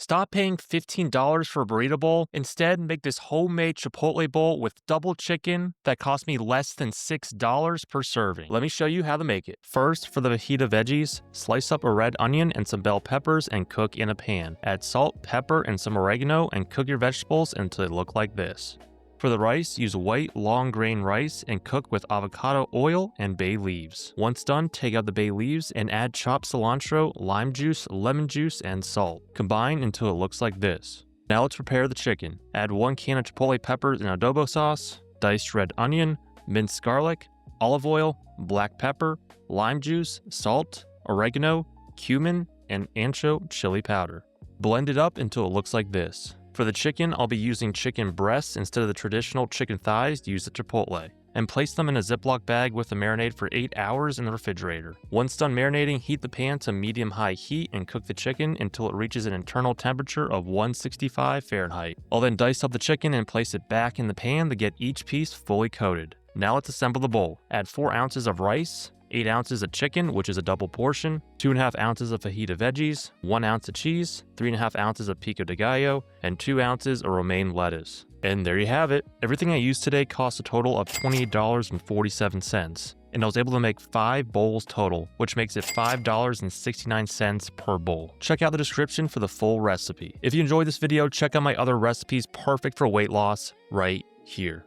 Stop paying $15 for a burrito bowl. Instead, make this homemade Chipotle bowl with double chicken that cost me less than $6 per serving. Let me show you how to make it. First, for the fajita veggies, slice up a red onion and some bell peppers and cook in a pan. Add salt, pepper, and some oregano and cook your vegetables until they look like this. For the rice, use white long grain rice and cook with avocado oil and bay leaves. Once done, take out the bay leaves and add chopped cilantro, lime juice, lemon juice, and salt. Combine until it looks like this. Now let's prepare the chicken. Add 1 can of chipotle peppers and adobo sauce, diced red onion, minced garlic, olive oil, black pepper, lime juice, salt, oregano, cumin, and ancho chili powder. Blend it up until it looks like this. For the chicken, I'll be using chicken breasts instead of the traditional chicken thighs used at Chipotle, and place them in a Ziploc bag with the marinade for 8 hours in the refrigerator. Once done marinating, heat the pan to medium-high heat and cook the chicken until it reaches an internal temperature of 165 Fahrenheit. I'll then dice up the chicken and place it back in the pan to get each piece fully coated. Now let's assemble the bowl. Add 4 ounces of rice, 8 ounces of chicken, which is a double portion, 2.5 ounces of fajita veggies, 1 ounce of cheese, 3.5 ounces of Pico de Gallo, and 2 ounces of romaine lettuce. And there you have it. Everything I used today cost a total of $28.47, and I was able to make 5 bowls total, which makes it $5.69 per bowl. Check out the description for the full recipe. If you enjoyed this video, check out my other recipes perfect for weight loss right here.